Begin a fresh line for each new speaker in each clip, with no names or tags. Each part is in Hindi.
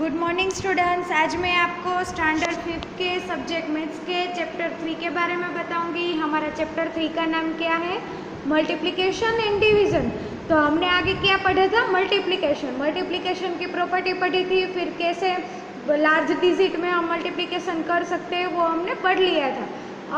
Good morning students. आज मैं आपको स्टैंडर्ड 5 के सब्जेक्ट मैथ्स के चैप्टर 3 के बारे में बताऊंगी। हमारा चैप्टर 3 का नाम क्या है? Multiplication and division. तो हमने आगे क्या पढ़ा था? मल्टीप्लिकेशन की प्रॉपर्टी पढ़ी थी, फिर कैसे लार्ज डिजिट में हम मल्टीप्लिकेशन कर सकते हैं वो हमने पढ़ लिया था।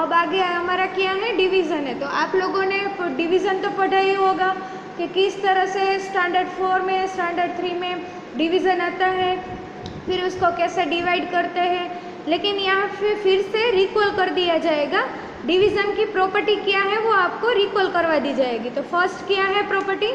अब आगे हमारा क्या है? डिवीज़न है। तो आप लोगों ने डिवीज़न तो पढ़ा ही होगा कि किस तरह से स्टैंडर्ड 4 में, स्टैंडर्ड 3 में डिवीज़न आता है, फिर उसको कैसे डिवाइड करते हैं। लेकिन यहाँ फिर से रिकॉल कर दिया जाएगा। डिवीज़न की प्रॉपर्टी क्या है वो आपको रिकॉल करवा दी जाएगी। तो फर्स्ट क्या है property?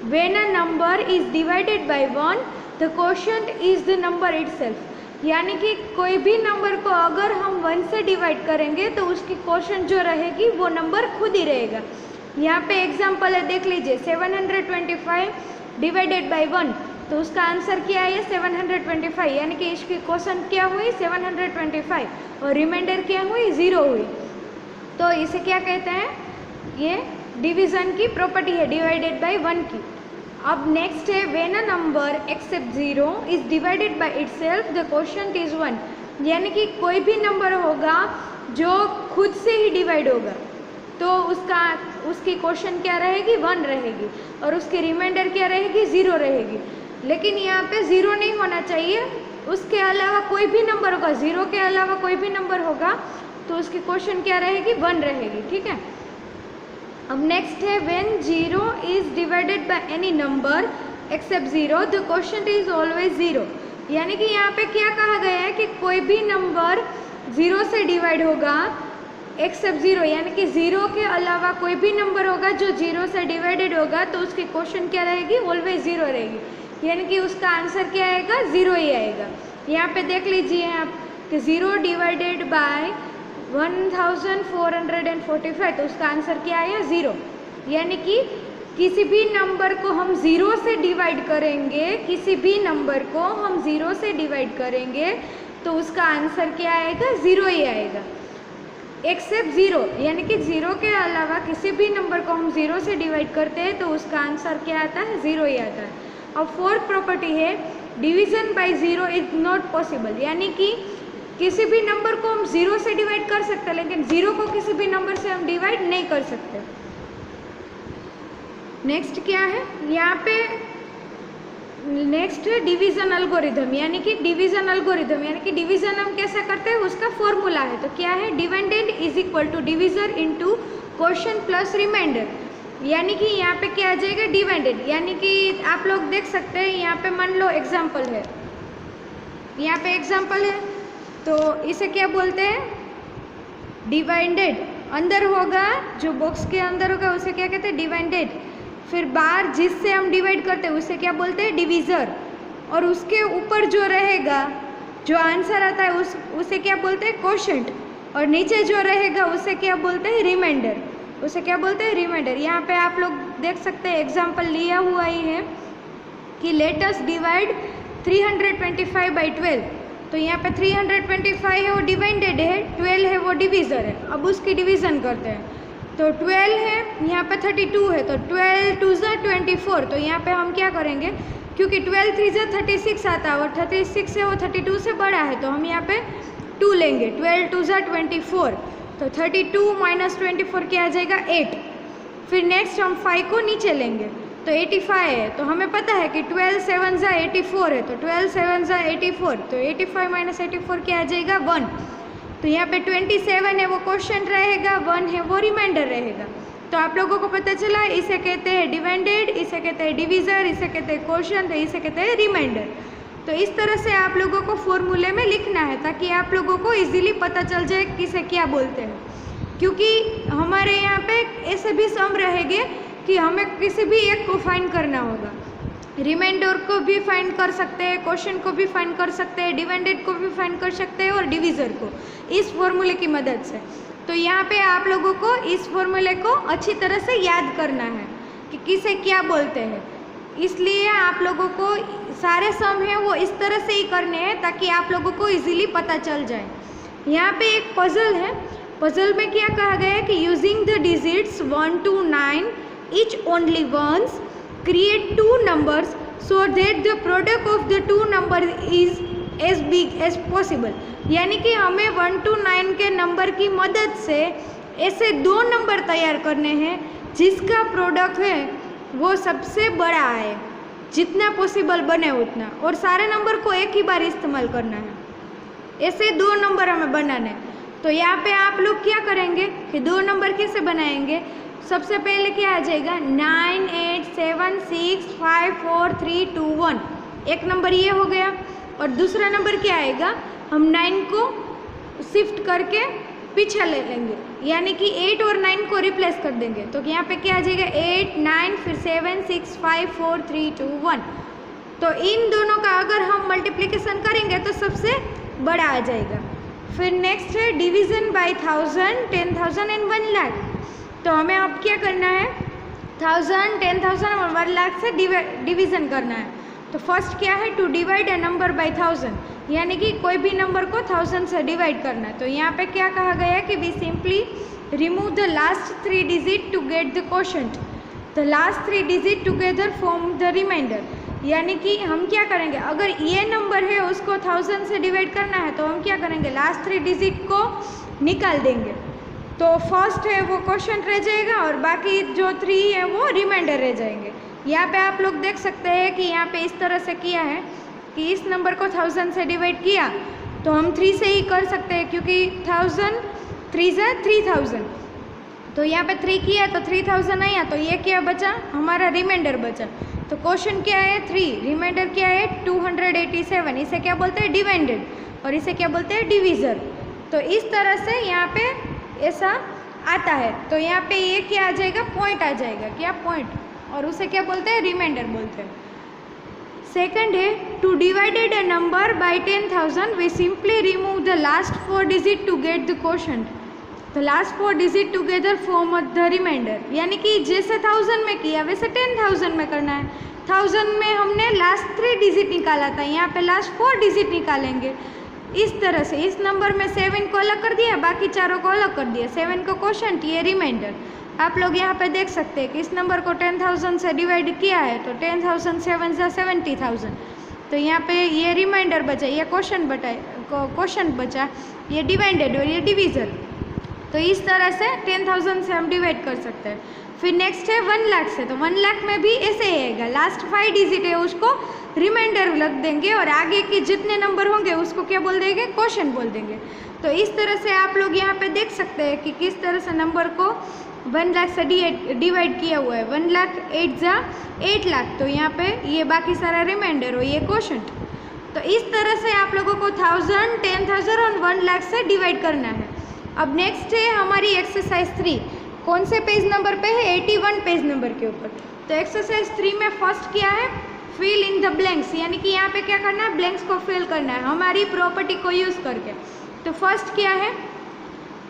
When a number is divided by 1 the quotient is the number itself. यानी कि कोई भी नंबर को अगर हम 1 से डिवाइड करेंगे तो उसकी क्वोशंट जो रहेगी वो नंबर खुद ही रहेगा। यहाँ पे एग्जाम्पल है, देख लीजिए। 725 डिवाइडेड बाय 1, तो उसका आंसर क्या है? 725। यानी कि इसकी क्वोशंट क्या हुई? 725, और रिमाइंडर क्या हुई? 0 हुई। तो इसे क्या कहते हैं? ये डिवीज़न की प्रॉपर्टी है, डिवाइडेड बाय 1 की। अब नेक्स्ट है, when a number except 0 is divided by itself the quotient is 1। यानी कि कोई भी नंबर होगा जो खुद से ही डिवाइड होगा तो उसकी क्वोशंट क्या रहेगी? 1 रहेगी, और उसकी रिमाइंडर क्या रहेगी? 0 रहेगी। लेकिन यहाँ पे 0 नहीं होना चाहिए, उसके अलावा कोई भी नंबर होगा, 0 के अलावा कोई भी नंबर होगा तो उसकी क्वोशंट क्या रहेगी? 1 रहेगी। ठीक है। अब नेक्स्ट है, when 0 is divided by any number except 0 the quotient is always 0। यानी कि यहाँ पे क्या कहा गया है कि कोई भी नंबर 0 से डिवाइड होगा एक्सेप्ट 0, यानी कि 0 के अलावा कोई भी नंबर होगा जो 0 से डिवाइडेड होगा तो उसकी क्वोशंट क्या रहेगी? ऑलवेज 0 रहेगी। यानी कि उसका आंसर क्या आएगा? 0 ही आएगा। यहाँ पे देख लीजिए आप कि 0 डिवाइडेड बाय 1445, तो उसका आंसर क्या आया? 0। यानी कि किसी भी नंबर को हम 0 से डिवाइड करेंगे, किसी भी नंबर को हम 0 से डिवाइड करेंगे तो उसका आंसर क्या आएगा? 0 ही आएगा। एक्सेप्ट 0, यानी कि 0 के अलावा किसी भी नंबर को हम 0 से डिवाइड करते हैं तो उसका आंसर क्या आता है? 0 ही आता है। अब फोर्थ प्रॉपर्टी है, division by 0 is not possible. यानी कि किसी भी नंबर को हम 0 से डिवाइड कर सकते हैं, लेकिन 0 को किसी भी नंबर से हम डिवाइड नहीं कर सकते। नेक्स्ट क्या है? यहाँ पे नेक्स्ट है डिवीज़न एल्गोरिथम। यानी कि डिवीज़न एल्गोरिथम यानी कि डिवीज़न हम कैसे करते हैं उसका फॉर्मूला है। तो क्या है? Dividend is equal to divisor into quotient plus remainder. यानी कि यहाँ पे क्या आ जाएगा? डिविडेंड। यानी कि आप लोग देख सकते हैं, यहाँ पे मान लो एग्जाम्पल है, यहाँ पे एग्जाम्पल है, तो इसे क्या बोलते हैं? डिवाइडेड। अंदर होगा, जो बॉक्स के अंदर होगा उसे क्या कहते हैं? डिवाइडेड। फिर बाहर जिससे हम डिवाइड करते हैं उसे क्या बोलते हैं? डिवीज़र। और उसके ऊपर जो रहेगा, जो आंसर आता है उसे क्या बोलते हैं? क्वोशंट। और नीचे जो रहेगा उसे क्या बोलते हैं? रिमाइंडर। उसे क्या बोलते हैं? रिमाइंडर। यहाँ पे आप लोग देख सकते हैं, एग्जाम्पल लिया हुआ ही है कि लेट अस डिवाइड 325 बाई 12। तो यहाँ पे 325 है वो डिवाइडेड है, 12 है वो डिवीज़र है। अब उसकी डिवीज़न करते हैं। तो 12 है, यहाँ पे 32 है, तो 12 2 ज़ा 24। तो यहाँ पे हम क्या करेंगे? क्योंकि 12 3 ज़ा 36 आता है और 36 है वो 32 से बड़ा है, तो हम यहाँ पे 2 लेंगे। 12 2 ज़ा 24, तो 32 माइनस 24 क्या आ जाएगा? 8। फिर नेक्स्ट हम 5 को नीचे लेंगे, तो 85 है। तो हमें पता है कि 12 7 ज़ा 84 है, तो 12 7 ज़ा 84, तो 85 माइनस 84 क्या आ जाएगा? 1। तो यहाँ पे 27 है वो क्वोशंट रहेगा, 1 है वो रिमाइंडर रहेगा। तो आप लोगों को पता चला, इसे कहते हैं डिविडेंड, इसे कहते हैं डिवीज़र, इसे कहते हैं क्वोशंट, इसे कहते हैं रिमाइंडर। तो इस तरह से आप लोगों को फॉर्मूले में लिखना है ताकि आप लोगों को इजीली पता चल जाए किसे क्या बोलते हैं। क्योंकि हमारे यहाँ पे ऐसे भी सम रहेंगे कि हमें किसी भी एक को फाइंड करना होगा। रिमाइंडर को भी फाइंड कर सकते हैं, क्वोशंट को भी फाइंड कर सकते हैं, डिविडेंड को भी फाइंड कर सकते हैं, और डिवीज़र को, इस फॉर्मूले की मदद से। तो यहाँ पे आप लोगों को इस फॉर्मूले को अच्छी तरह से याद करना है कि किसे क्या बोलते हैं। इसलिए आप लोगों को सारे सम हैं वो इस तरह से ही करने हैं ताकि आप लोगों को इजीली पता चल जाए। यहाँ पे एक पजल है। पजल में क्या कहा गया है कि using the digits 1 to 9 each only once create two numbers so that the product of the two number is as big as possible. यानी कि हमें 1 to 9 के नंबर की मदद से ऐसे 2 नंबर तैयार करने हैं जिसका प्रोडक्ट है वो सबसे बड़ा है, जितना पॉसिबल बने उतना, और सारे नंबर को एक ही बार इस्तेमाल करना है। ऐसे 2 नंबर हमें बनाने हैं। तो यहाँ पे आप लोग क्या करेंगे कि 2 नंबर कैसे बनाएंगे। सबसे पहले क्या आ जाएगा 9 8 7 6 5 4 3 2 1, एक नंबर ये हो गया। और दूसरा नंबर क्या आएगा, हम 9 को शिफ्ट करके पीछे ले लेंगे, यानी कि 8 और 9 को रिप्लेस कर देंगे। तो यहाँ पे क्या आ जाएगा 8 9 फिर 7 6 5 4 3 2 1। तो इन दोनों का अगर हम मल्टीप्लिकेशन करेंगे तो सबसे बड़ा आ जाएगा। फिर नेक्स्ट है डिवीज़न बाय 1000, 10,000 एंड 1 लाख। तो हमें अब क्या करना है 1000, 10,000 और 1 लाख से डिवीज़न करना है। तो फर्स्ट क्या है to divide a number by 1000, यानी कि कोई भी नंबर को 1000 से डिवाइड करना है। तो यहाँ पे क्या कहा गया है कि we simply remove the last 3 digit to get the quotient, the last 3 digit together form the remainder. यानी कि हम क्या करेंगे, अगर ये नंबर है उसको 1000 से डिवाइड करना है तो हम क्या करेंगे लास्ट 3 डिजिट को निकाल देंगे। तो फर्स्ट है वो क्वोशंट रह जाएगा और बाकी जो 3 है वो रिमाइंडर रह जाएंगे। यहाँ पे आप लोग देख सकते हैं कि यहाँ पे इस तरह से किया है कि इस नंबर को 1000 से डिवाइड किया तो हम 3 से ही कर सकते हैं, क्योंकि 1000 3 से 3000। तो यहाँ पे 3 किया तो 3000 आया, तो ये क्या बचा हमारा रिमाइंडर बचा। तो क्वेश्चन क्या है 3, रिमाइंडर क्या है 287। इसे क्या बोलते हैं डिवाइडेड और इसे क्या बोलते हैं डिवीज़र। तो इस तरह से यहाँ पे ऐसा आता है। तो यहाँ पे ये क्या आ जाएगा पॉइंट आ जाएगा, क्या पॉइंट, और उसे क्या बोलते हैं रिमाइंडर बोलते हैं। सेकंड है to divided a number by 10,000 we simply remove the last 4 digit to get the quotient, the last 4 digit together form the remainder. यानी कि जैसे 1000 में किया वैसे 10,000 में करना है। 1000 में हमने लास्ट 3 डिजिट निकाला था, यहाँ पे लास्ट 4 डिजिट निकालेंगे। इस तरह से इस नंबर में 7 को अलग कर दिया, बाकी चारों को अलग कर दिया, 7 को क्वोशंट, ये रिमाइंडर। आप लोग यहाँ पे देख सकते हैं कि इस नंबर को 10,000 से डिवाइड किया है तो 10,000 7 से 70,000। तो यहाँ पे ये रिमाइंडर बचा, ये क्वोशंट बचा, ये डिवाइडेड और ये डिवीज़र। तो इस तरह से 10,000 से हम डिवाइड कर सकते हैं। फिर नेक्स्ट है 1 लाख से। तो 1 लाख में भी ऐसे ही आएगा, लास्ट 5 डिजिट है उसको रिमाइंडर लग देंगे और आगे के जितने नंबर होंगे उसको क्या बोल देंगे क्वोशंट बोल देंगे। तो इस तरह से आप लोग यहाँ पे देख सकते हैं कि किस तरह से नंबर को 1 लाख से डिवाइड किया हुआ है। 1 लाख 8 जा 8 लाख, तो यहाँ पे ये बाकी सारा रिमाइंडर हो ये क्वोशंट। तो इस तरह से आप लोगों को 1000, 10,000 और 1 लाख से डिवाइड करना है। अब नेक्स्ट है हमारी एक्सरसाइज 3। कौन से पेज नंबर पे है 81 पेज नंबर के ऊपर। तो एक्सरसाइज 3 में फर्स्ट क्या है फिल इन द ब्लैंक्स, यानी कि यहाँ पे क्या करना है ब्लैंक्स को फिल करना है हमारी प्रॉपर्टी को यूज़ करके। तो फर्स्ट क्या है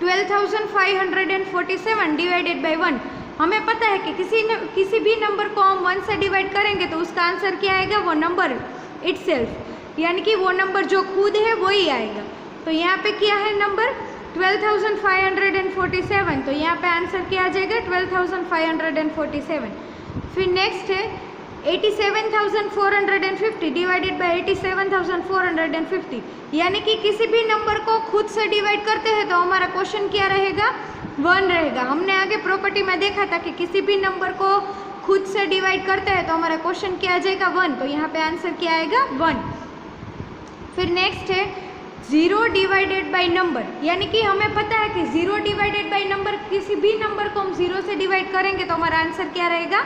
12,547 डिवाइडेड बाय 1। हमें पता है कि किसी भी नंबर को हम 1 से डिवाइड करेंगे तो उसका आंसर क्या आएगा वो नंबर इटसेल्फ, यानी कि वो नंबर जो खुद है वही आएगा। तो यहाँ पे क्या है नंबर 12,547, तो यहाँ पे आंसर क्या आ जाएगा 12,547। फिर नेक्स्ट है 87,450 डिवाइडेड बाय 87,450, यानी कि किसी भी नंबर को खुद से डिवाइड करते हैं तो हमारा क्वेश्चन क्या रहेगा 1 रहेगा। हमने आगे प्रॉपर्टी में देखा था कि किसी भी नंबर को खुद से डिवाइड करते हैं तो हमारा क्वेश्चन क्या आ जाएगा 1, तो यहाँ पे आंसर क्या आएगा 1। फिर नेक्स्ट है 0 डिवाइडेड बाय नंबर, यानी कि हमें पता है कि 0 डिवाइडेड बाय नंबर, किसी भी नंबर को हम 0 से डिवाइड करेंगे तो हमारा आंसर क्या रहेगा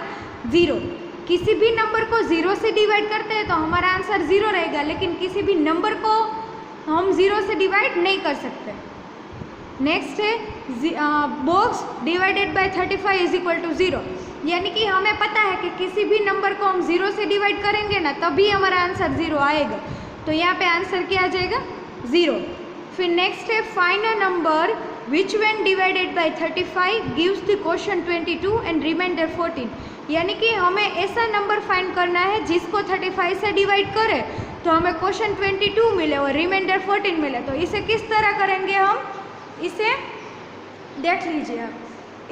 0। किसी भी नंबर को 0 से डिवाइड करते हैं तो हमारा आंसर 0 रहेगा, लेकिन किसी भी नंबर को हम 0 से डिवाइड नहीं कर सकते। नेक्स्ट है box divided by 35 is equal to 0, यानी कि हमें पता है कि किसी भी नंबर को हम 0 से डिवाइड करेंगे ना तभी हमारा आंसर 0 आएगा। तो यहाँ पे आंसर क्या आ जाएगा 0। फिर नेक्स्ट है find a number which when divided by 35 gives the quotient 22 and remainder 14, यानी कि हमें ऐसा नंबर फाइंड करना है जिसको 35 से डिवाइड करे तो हमें क्वोशंट 22 मिले और रिमाइंडर 14 मिले। तो इसे किस तरह करेंगे हम, इसे देख लीजिए आप,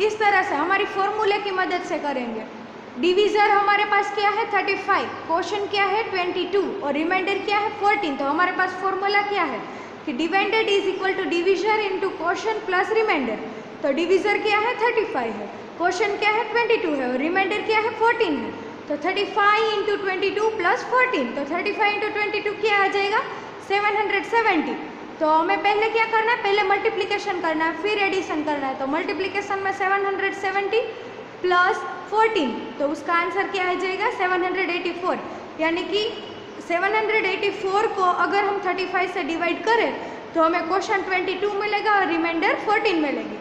इस तरह से हमारी फॉर्मूले की मदद से करेंगे। डिवीज़र हमारे पास क्या है 35, क्वोशंट क्या है 22 और रिमाइंडर क्या है 14। तो हमारे पास फॉर्मूला क्या है कि divided is equal to divisor into quotient plus remainder. तो डिवीज़र क्या है 35 है, क्वोशंट क्या है 22 है और रिमाइंडर क्या है 14 है। तो 35 इंटू 22 प्लस 14, तो 35 इंटू 22 क्या आ जाएगा 770। तो हमें पहले क्या करना है, पहले मल्टीप्लिकेशन करना है फिर एडिशन करना है। तो मल्टीप्लिकेशन में 770 प्लस 14, तो उसका आंसर क्या आ जाएगा 784। यानी कि 784 को अगर हम 35 से डिवाइड करें तो हमें क्वोशंट 22 मिलेगा और रिमाइंडर 14 मिलेगी।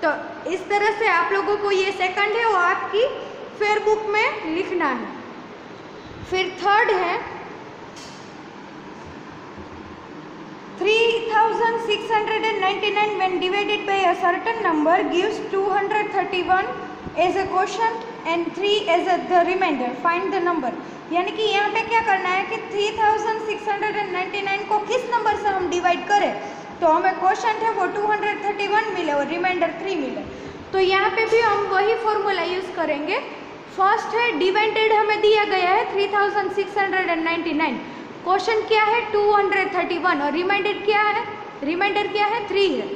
तो इस तरह से आप लोगों को ये सेकंड है वो आपकी फेयर बुक में लिखना है। फिर थर्ड है 3699 when divided by a certain number gives 231 as a quotient and 3 as the remainder. Find the number. यानी कि यहाँ पे क्या करना है कि 3699 को किस नंबर से हम डिवाइड करें तो हमें क्वोशंट है वो 231 मिले और रिमाइंडर 3 मिले। तो यहाँ पे भी हम वही फॉर्मूला यूज़ करेंगे। फर्स्ट है डिवाइडेड हमें दिया गया है 3699, क्वोशंट क्या है 231 और रिमाइंडर क्या है 3 है।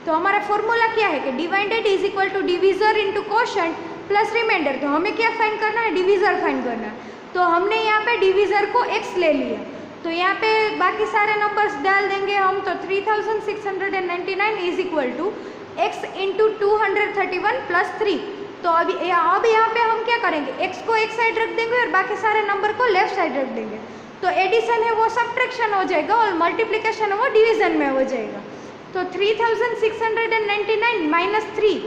तो हमारा फॉर्मूला क्या है कि divided is equal to divisor into quotient plus remainder. तो हमें क्या फाइंड करना है, डिवीज़र फाइंड करना है। तो हमने यहाँ पे डिवीज़र को x ले लिया, तो यहाँ पे बाकी सारे नंबर्स डाल देंगे हम। तो 3699 is equal to x into 231 plus 3। तो अब यहाँ पे हम क्या करेंगे, x को एक साइड रख देंगे और बाकी सारे नंबर को लेफ्ट साइड रख देंगे। तो एडिशन है वो सब्ट्रैक्शन हो जाएगा और मल्टीप्लिकेशन है वो डिवीज़न में हो जाएगा। तो 3699 माइनस 3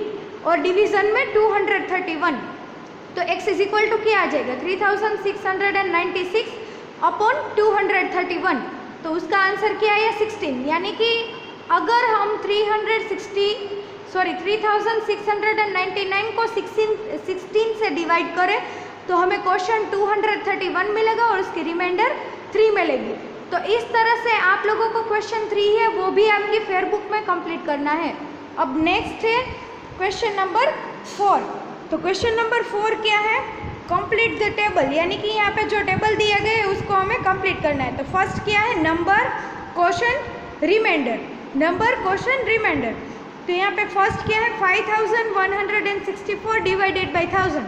और डिवीज़न में 231, तो x इज इक्वल टू क्या आ जाएगा 3696 अपॉन 231। तो उसका आंसर क्या है 16। यानी कि अगर हम 3699 को 16 से डिवाइड करें तो हमें क्वोशंट 231 मिलेगा और उसकी रिमाइंडर 3 मिलेगी। तो इस तरह से आप लोगों को क्वेश्चन 3 है वो भी आपकी फेयर बुक में कंप्लीट करना है। अब नेक्स्ट है क्वेश्चन नंबर 4। तो क्वेश्चन नंबर 4 क्या है, कंप्लीट द टेबल। यानी कि यहाँ पे जो टेबल दिया गया है उसको हमें कंप्लीट करना है। तो फर्स्ट क्या है, number quotient remainder, number quotient remainder. तो यहाँ पे फर्स्ट क्या है 5164 डिवाइडेड बाई 1000।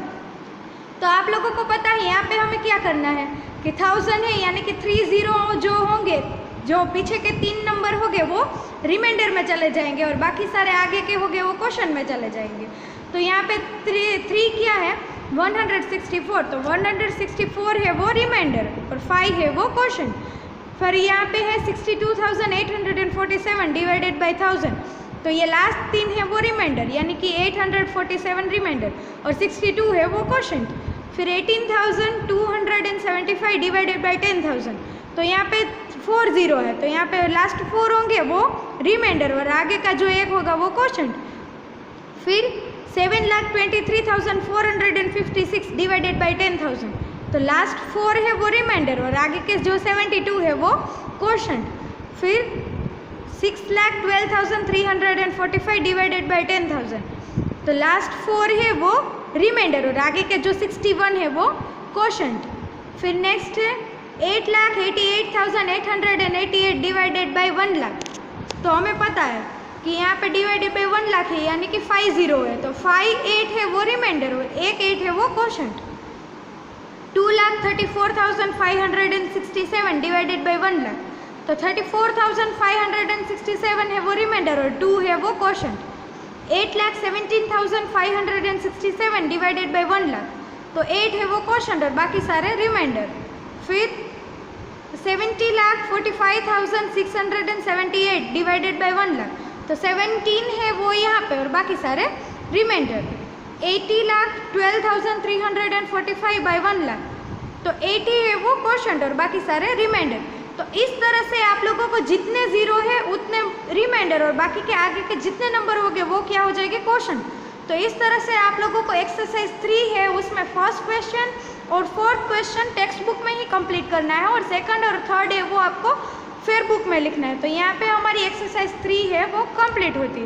तो आप लोगों को पता है यहाँ पे हमें क्या करना है कि 1000 है, यानी कि 30 जो होंगे, जो पीछे के 3 नंबर होंगे वो रिमाइंडर में चले जाएंगे और बाकी सारे आगे के होंगे वो क्वोशंट में चले जाएंगे। तो यहाँ पे 3 क्या है 164, तो 164 है वो रिमाइंडर और 5 है वो क्वोशंट। फिर यहाँ पे है 62,847 डिवाइडेड बाई 1000। तो ये लास्ट 3 है वो रिमाइंडर, यानी कि 847 रिमाइंडर और 62 है वो क्वोशंट। फिर 18,275 डिवाइडेड बाई 10,000। तो यहाँ पे 4 0 है, तो यहाँ पे लास्ट 4 होंगे वो रिमाइंडर और आगे का जो 1 होगा वो क्वोशंट। फिर 7,23,456 डिवाइडेड बाई 10,000। तो लास्ट 4 है वो रिमाइंडर और आगे के जो 72 है वो क्वोशंट। फिर 6,12,345 डिवाइडेड बाई 10,000। तो लास्ट 4 है वो रिमाइंडर और आगे के जो 61 है वो क्वोशंट। फिर नेक्स्ट है 8,88,888 डिवाइडेड बाई 1 लाख। तो हमें पता है कि यहाँ पे डिवाइडेड बाई 1 लाख है, यानी कि 5 0 है। तो 5 8 है वो रिमाइंडर और 1 8 है वो क्वोशंट। 2,34,567 divided by 1 lakh. तो 34,567 है वो रिमाइंडर और 2 है वो क्वोशंट। 8,17,567 divided by 1 lakh. तो 8 है वो क्वोशंट और बाकी सारे रिमाइंडर। फिर 70,45,678 डिवाइडेड बाई 1 लाख। तो 17 है वो यहाँ पे और बाकी सारे रिमाइंडर। 80,12,345 बाई 1 लाख। तो 80 है वो क्वोशंट और बाकी सारे रिमाइंडर। तो इस तरह से आप लोगों को जितने 0 है उतने रिमाइंडर और बाकी के आगे के जितने नंबर होंगे वो क्या हो जाएंगे क्वोशंट। तो इस तरह से आप लोगों को एक्सरसाइज 3 है उसमें फर्स्ट क्वेश्चन और फोर्थ क्वेश्चन टेक्स्ट बुक में ही कंप्लीट करना है और सेकंड और थर्ड है वो आपको फेयर बुक में लिखना है। तो यहाँ पे हमारी एक्सरसाइज 3 है वो कंप्लीट होती है।